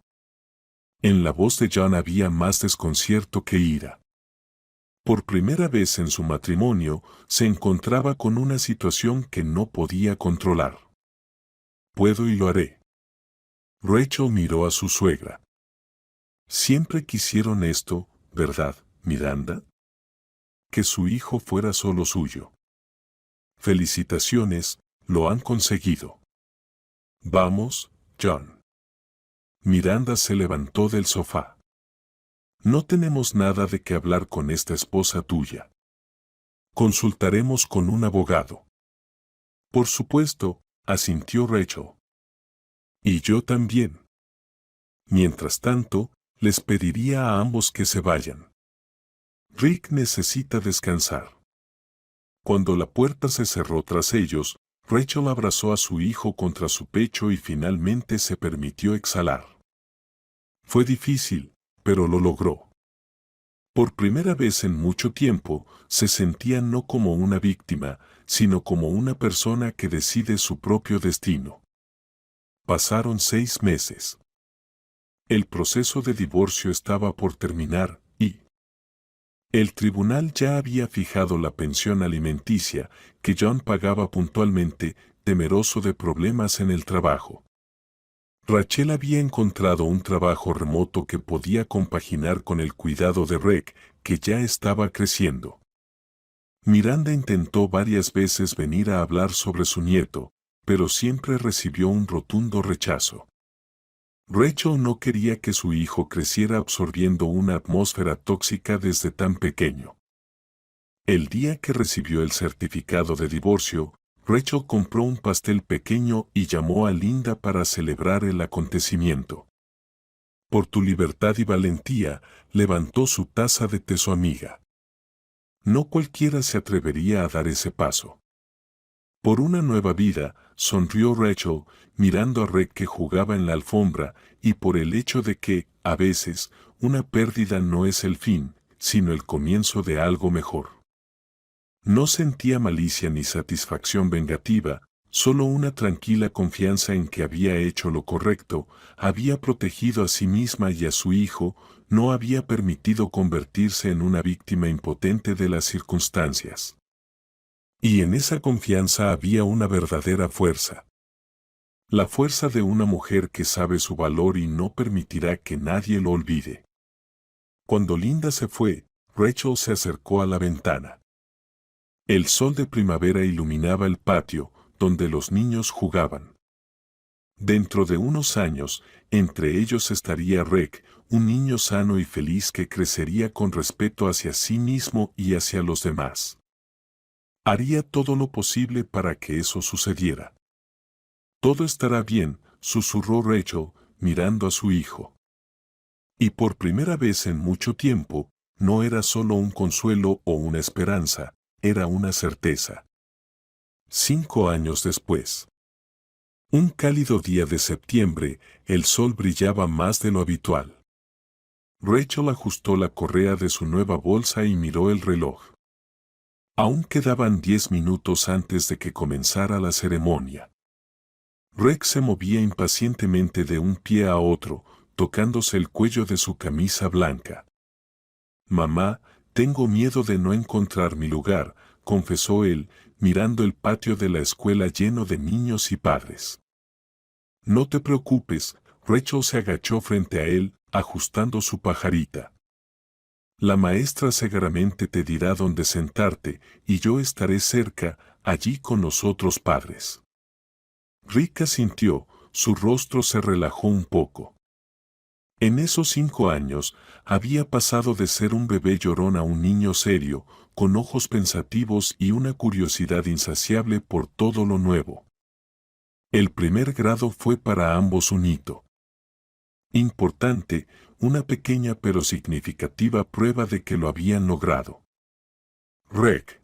En la voz de John había más desconcierto que ira. Por primera vez en su matrimonio, se encontraba con una situación que no podía controlar. Puedo y lo haré. Rachel miró a su suegra. Siempre quisieron esto, ¿verdad, Miranda? Que su hijo fuera solo suyo. Felicitaciones, lo han conseguido. Vamos, John. Miranda se levantó del sofá. No tenemos nada de qué hablar con esta esposa tuya. Consultaremos con un abogado. Por supuesto, asintió Rachel. Y yo también. Mientras tanto, les pediría a ambos que se vayan. Rick necesita descansar. Cuando la puerta se cerró tras ellos, Rachel abrazó a su hijo contra su pecho y finalmente se permitió exhalar. Fue difícil, pero lo logró. Por primera vez en mucho tiempo, se sentía no como una víctima, sino como una persona que decide su propio destino. Pasaron 6 meses. El proceso de divorcio estaba por terminar, y el tribunal ya había fijado la pensión alimenticia que John pagaba puntualmente, temeroso de problemas en el trabajo. Rachel había encontrado un trabajo remoto que podía compaginar con el cuidado de Rick, que ya estaba creciendo. Miranda intentó varias veces venir a hablar sobre su nieto, pero siempre recibió un rotundo rechazo. Rachel no quería que su hijo creciera absorbiendo una atmósfera tóxica desde tan pequeño. El día que recibió el certificado de divorcio, Rachel compró un pastel pequeño y llamó a Linda para celebrar el acontecimiento. Por tu libertad y valentía, levantó su taza de té su amiga. No cualquiera se atrevería a dar ese paso. Por una nueva vida, sonrió Rachel, mirando a Rick que jugaba en la alfombra, y por el hecho de que, a veces, una pérdida no es el fin, sino el comienzo de algo mejor. No sentía malicia ni satisfacción vengativa, solo una tranquila confianza en que había hecho lo correcto, había protegido a sí misma y a su hijo, no había permitido convertirse en una víctima impotente de las circunstancias. Y en esa confianza había una verdadera fuerza. La fuerza de una mujer que sabe su valor y no permitirá que nadie lo olvide. Cuando Linda se fue, Rachel se acercó a la ventana. El sol de primavera iluminaba el patio, donde los niños jugaban. Dentro de unos años, entre ellos estaría Rick, un niño sano y feliz que crecería con respeto hacia sí mismo y hacia los demás. Haría todo lo posible para que eso sucediera. Todo estará bien, susurró Rachel, mirando a su hijo. Y por primera vez en mucho tiempo, no era solo un consuelo o una esperanza, era una certeza. 5 años después. Un cálido día de septiembre, el sol brillaba más de lo habitual. Rachel ajustó la correa de su nueva bolsa y miró el reloj. Aún quedaban 10 minutos antes de que comenzara la ceremonia. Rick se movía impacientemente de un pie a otro, tocándose el cuello de su camisa blanca. Mamá, tengo miedo de no encontrar mi lugar, confesó él, mirando el patio de la escuela lleno de niños y padres. No te preocupes, Rachel se agachó frente a él, ajustando su pajarita. La maestra seguramente te dirá dónde sentarte, y yo estaré cerca, allí con los otros padres. Rick asintió, su rostro se relajó un poco. En esos 5 años, había pasado de ser un bebé llorón a un niño serio, con ojos pensativos y una curiosidad insaciable por todo lo nuevo. El primer grado fue para ambos un hito importante, una pequeña pero significativa prueba de que lo habían logrado. Rick.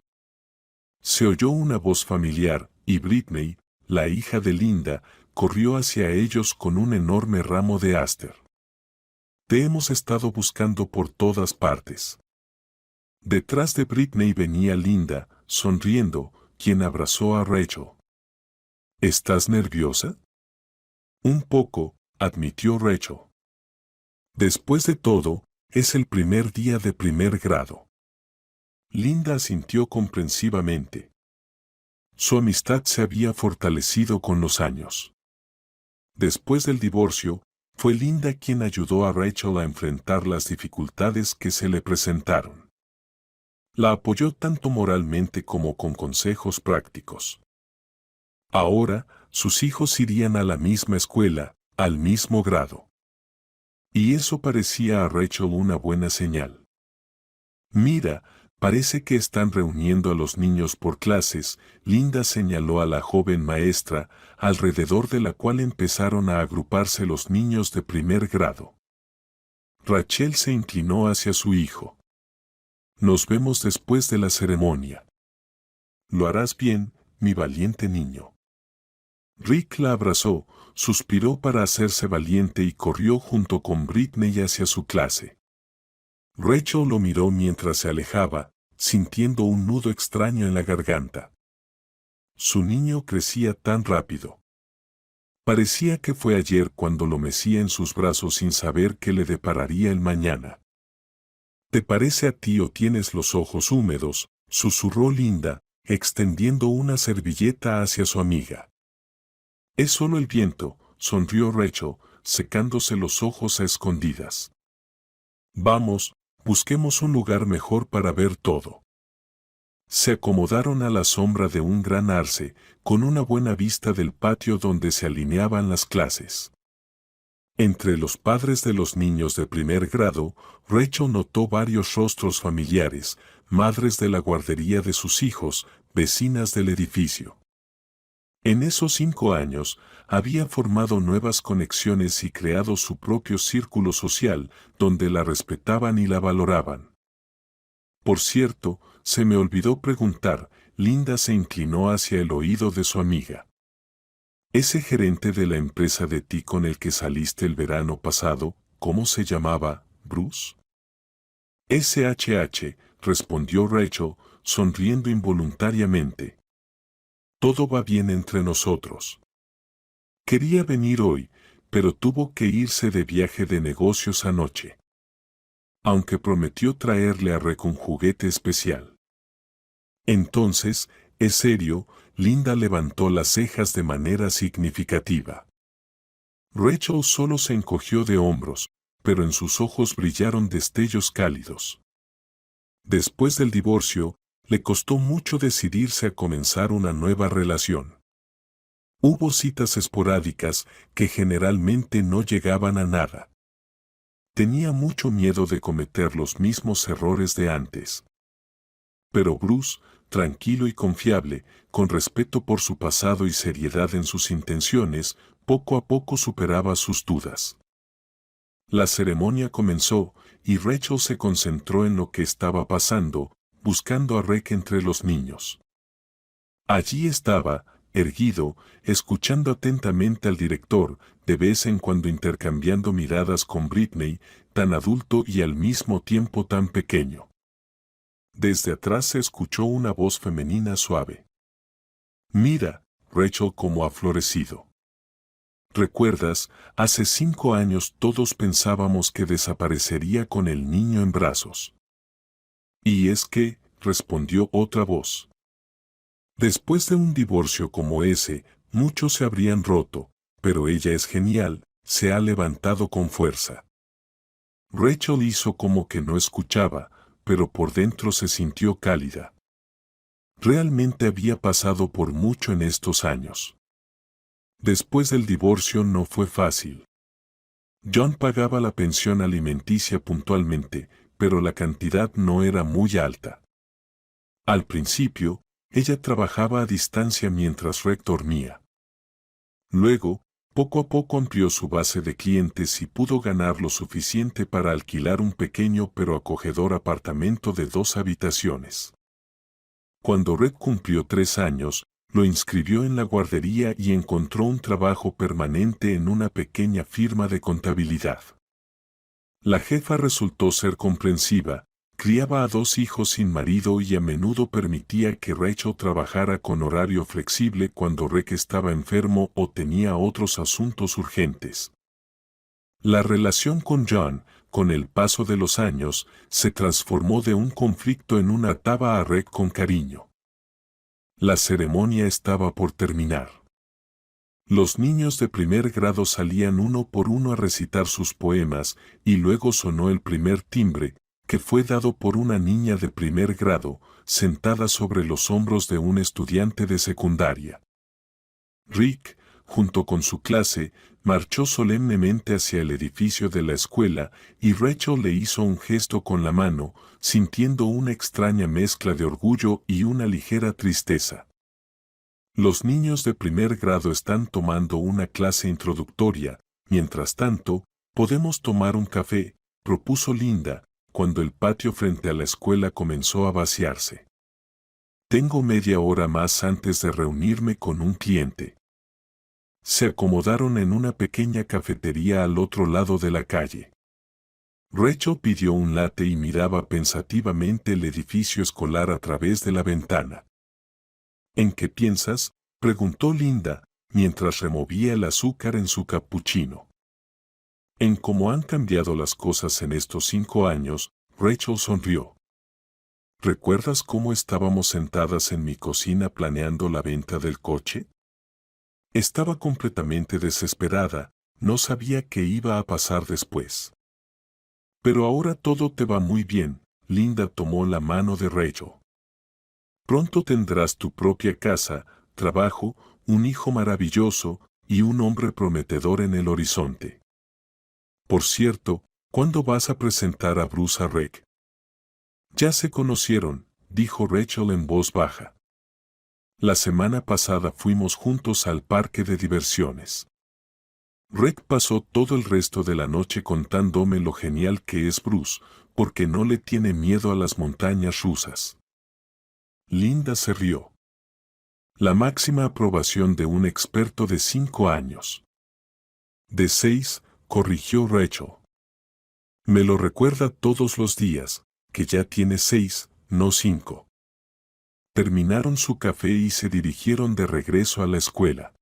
Se oyó una voz familiar, y Britney, la hija de Linda, corrió hacia ellos con un enorme ramo de aster. Te hemos estado buscando por todas partes. Detrás de Britney venía Linda, sonriendo, quien abrazó a Rachel. ¿Estás nerviosa? Un poco, admitió Rachel. Después de todo, es el primer día de primer grado. Linda asintió comprensivamente. Su amistad se había fortalecido con los años. Después del divorcio, fue Linda quien ayudó a Rachel a enfrentar las dificultades que se le presentaron. La apoyó tanto moralmente como con consejos prácticos. Ahora, sus hijos irían a la misma escuela, al mismo grado. Y eso parecía a Rachel una buena señal. Mira, parece que están reuniendo a los niños por clases, Linda señaló a la joven maestra, alrededor de la cual empezaron a agruparse los niños de primer grado. Rachel se inclinó hacia su hijo. Nos vemos después de la ceremonia. Lo harás bien, mi valiente niño. Rick la abrazó, suspiró para hacerse valiente y corrió junto con Britney hacia su clase. Rachel lo miró mientras se alejaba, sintiendo un nudo extraño en la garganta. Su niño crecía tan rápido. Parecía que fue ayer cuando lo mecía en sus brazos sin saber qué le depararía el mañana. ¿Te parece a ti o tienes los ojos húmedos?, susurró Linda, extendiendo una servilleta hacia su amiga. Es solo el viento, sonrió Rachel, secándose los ojos a escondidas. Vamos, busquemos un lugar mejor para ver todo. Se acomodaron a la sombra de un gran arce, con una buena vista del patio donde se alineaban las clases. Entre los padres de los niños de primer grado, Rachel notó varios rostros familiares, madres de la guardería de sus hijos, vecinas del edificio. En esos 5 años, había formado nuevas conexiones y creado su propio círculo social, donde la respetaban y la valoraban. Por cierto, se me olvidó preguntar, Linda se inclinó hacia el oído de su amiga. Ese gerente de la empresa de ti con el que saliste el verano pasado, ¿cómo se llamaba, Bruce? SHH, respondió Rachel, sonriendo involuntariamente. Todo va bien entre nosotros. Quería venir hoy, pero tuvo que irse de viaje de negocios anoche. Aunque prometió traerle a Rick un juguete especial. Entonces, es serio, Linda levantó las cejas de manera significativa. Rachel solo se encogió de hombros, pero en sus ojos brillaron destellos cálidos. Después del divorcio, le costó mucho decidirse a comenzar una nueva relación. Hubo citas esporádicas que generalmente no llegaban a nada. Tenía mucho miedo de cometer los mismos errores de antes. Pero Bruce, tranquilo y confiable, con respeto por su pasado y seriedad en sus intenciones, poco a poco superaba sus dudas. La ceremonia comenzó, y Rachel se concentró en lo que estaba pasando, buscando a Rick entre los niños. Allí estaba, erguido, escuchando atentamente al director, de vez en cuando intercambiando miradas con Britney, tan adulto y al mismo tiempo tan pequeño. Desde atrás se escuchó una voz femenina suave. Mira, Rachel, cómo ha florecido. ¿Recuerdas? Hace 5 años todos pensábamos que desaparecería con el niño en brazos. Y es que, respondió otra voz. Después de un divorcio como ese, muchos se habrían roto, pero ella es genial, se ha levantado con fuerza. Rachel hizo como que no escuchaba, pero por dentro se sintió cálida. Realmente había pasado por mucho en estos años. Después del divorcio no fue fácil. John pagaba la pensión alimenticia puntualmente, pero la cantidad no era muy alta. Al principio, ella trabajaba a distancia mientras Rick dormía. Luego, poco a poco amplió su base de clientes y pudo ganar lo suficiente para alquilar un pequeño pero acogedor apartamento de 2 habitaciones. Cuando Rick cumplió 3 años, lo inscribió en la guardería y encontró un trabajo permanente en una pequeña firma de contabilidad. La jefa resultó ser comprensiva, criaba a 2 hijos sin marido y a menudo permitía que Rachel trabajara con horario flexible cuando Rick estaba enfermo o tenía otros asuntos urgentes. La relación con John, con el paso de los años, se transformó de un conflicto en una trataba a Reg con cariño. La ceremonia estaba por terminar. Los niños de primer grado salían uno por uno a recitar sus poemas, y luego sonó el primer timbre, que fue dado por una niña de primer grado, sentada sobre los hombros de un estudiante de secundaria. Rick, junto con su clase, marchó solemnemente hacia el edificio de la escuela, y Rachel le hizo un gesto con la mano, sintiendo una extraña mezcla de orgullo y una ligera tristeza. Los niños de primer grado están tomando una clase introductoria, mientras tanto, podemos tomar un café, propuso Linda, cuando el patio frente a la escuela comenzó a vaciarse. Tengo media hora más antes de reunirme con un cliente. Se acomodaron en una pequeña cafetería al otro lado de la calle. Rachel pidió un latte y miraba pensativamente el edificio escolar a través de la ventana. ¿En qué piensas?, preguntó Linda, mientras removía el azúcar en su cappuccino. En cómo han cambiado las cosas en estos 5 años, Rachel sonrió. ¿Recuerdas cómo estábamos sentadas en mi cocina planeando la venta del coche? Estaba completamente desesperada, no sabía qué iba a pasar después. Pero ahora todo te va muy bien, Linda tomó la mano de Rachel. Pronto tendrás tu propia casa, trabajo, un hijo maravilloso y un hombre prometedor en el horizonte. Por cierto, ¿cuándo vas a presentar a Bruce a Reg? Ya se conocieron, dijo Rachel en voz baja. La semana pasada fuimos juntos al parque de diversiones. Reg pasó todo el resto de la noche contándome lo genial que es Bruce, porque no le tiene miedo a las montañas rusas. Linda se rió. La máxima aprobación de un experto de 5 años. De 6, corrigió Rachel. Me lo recuerda todos los días, que ya tiene 6, no 5. Terminaron su café y se dirigieron de regreso a la escuela.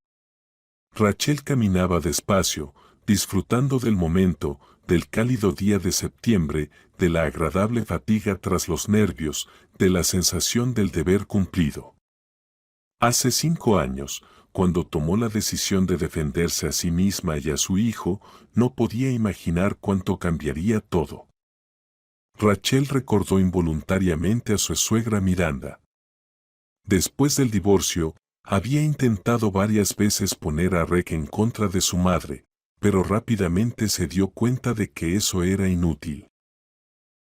Rachel caminaba despacio, disfrutando del momento, del cálido día de septiembre, de la agradable fatiga tras los nervios, de la sensación del deber cumplido. Hace 5 años, cuando tomó la decisión de defenderse a sí misma y a su hijo, no podía imaginar cuánto cambiaría todo. Rachel recordó involuntariamente a su suegra Miranda. Después del divorcio, había intentado varias veces poner a Reg en contra de su madre, pero rápidamente se dio cuenta de que eso era inútil.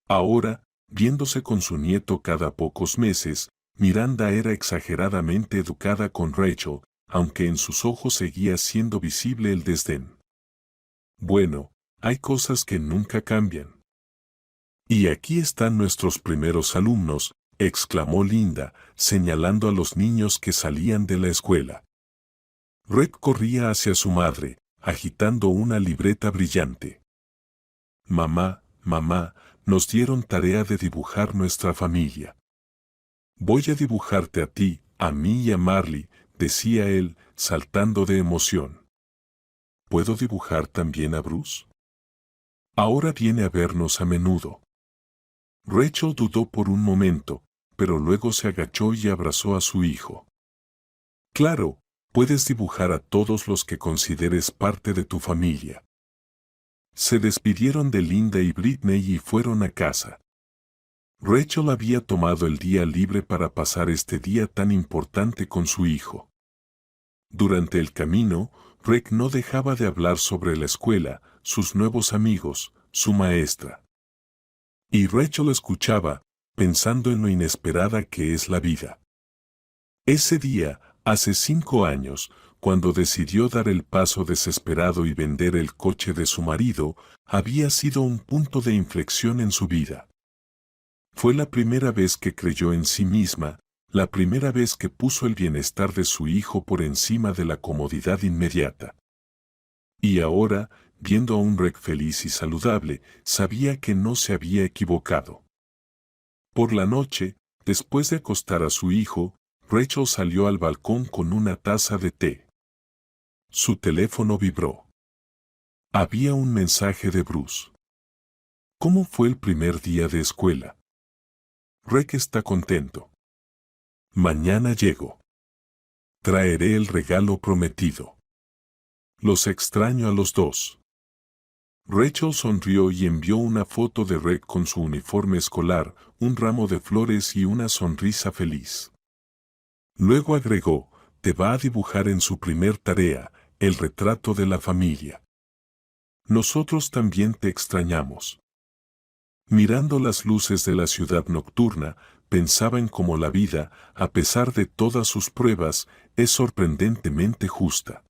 Ahora, viéndose con su nieto cada pocos meses, Miranda era exageradamente educada con Rachel, aunque en sus ojos seguía siendo visible el desdén. Bueno, hay cosas que nunca cambian. Y aquí están nuestros primeros alumnos, exclamó Linda, señalando a los niños que salían de la escuela. Reg corría hacia su madre, agitando una libreta brillante. Mamá, mamá, nos dieron tarea de dibujar nuestra familia. Voy a dibujarte a ti, a mí y a Marley, decía él, saltando de emoción. ¿Puedo dibujar también a Bruce? Ahora viene a vernos a menudo. Rachel dudó por un momento, pero luego se agachó y abrazó a su hijo. Claro, puedes dibujar a todos los que consideres parte de tu familia. Se despidieron de Linda y Britney y fueron a casa. Rachel había tomado el día libre para pasar este día tan importante con su hijo. Durante el camino, Reg no dejaba de hablar sobre la escuela, sus nuevos amigos, su maestra. Y Rachel escuchaba, pensando en lo inesperada que es la vida. Ese día, hace 5 años, cuando decidió dar el paso desesperado y vender el coche de su marido, había sido un punto de inflexión en su vida. Fue la primera vez que creyó en sí misma, la primera vez que puso el bienestar de su hijo por encima de la comodidad inmediata. Y ahora, viendo a un Reg feliz y saludable, sabía que no se había equivocado. Por la noche, después de acostar a su hijo, Rachel salió al balcón con una taza de té. Su teléfono vibró. Había un mensaje de Bruce. ¿Cómo fue el primer día de escuela? Rek está contento. Mañana llego. Traeré el regalo prometido. Los extraño a los dos. Rachel sonrió y envió una foto de Rek con su uniforme escolar, un ramo de flores y una sonrisa feliz. Luego agregó, te va a dibujar en su primer tarea, el retrato de la familia. Nosotros también te extrañamos. Mirando las luces de la ciudad nocturna, pensaba en cómo la vida, a pesar de todas sus pruebas, es sorprendentemente justa.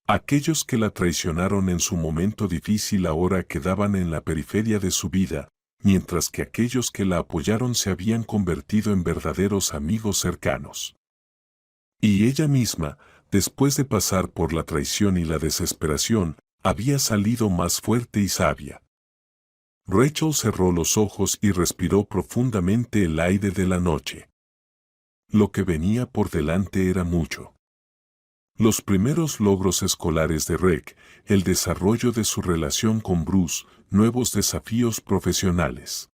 Aquellos que la traicionaron en su momento difícil ahora quedaban en la periferia de su vida, mientras que aquellos que la apoyaron se habían convertido en verdaderos amigos cercanos. Y ella misma, después de pasar por la traición y la desesperación, había salido más fuerte y sabia. Rachel cerró los ojos y respiró profundamente el aire de la noche. Lo que venía por delante era mucho. Los primeros logros escolares de Rek, el desarrollo de su relación con Bruce, nuevos desafíos profesionales.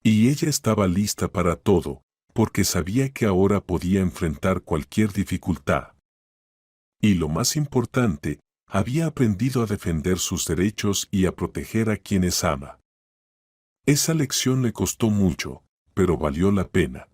Y ella estaba lista para todo, porque sabía que ahora podía enfrentar cualquier dificultad. Y lo más importante, había aprendido a defender sus derechos y a proteger a quienes ama. Esa lección le costó mucho, pero valió la pena.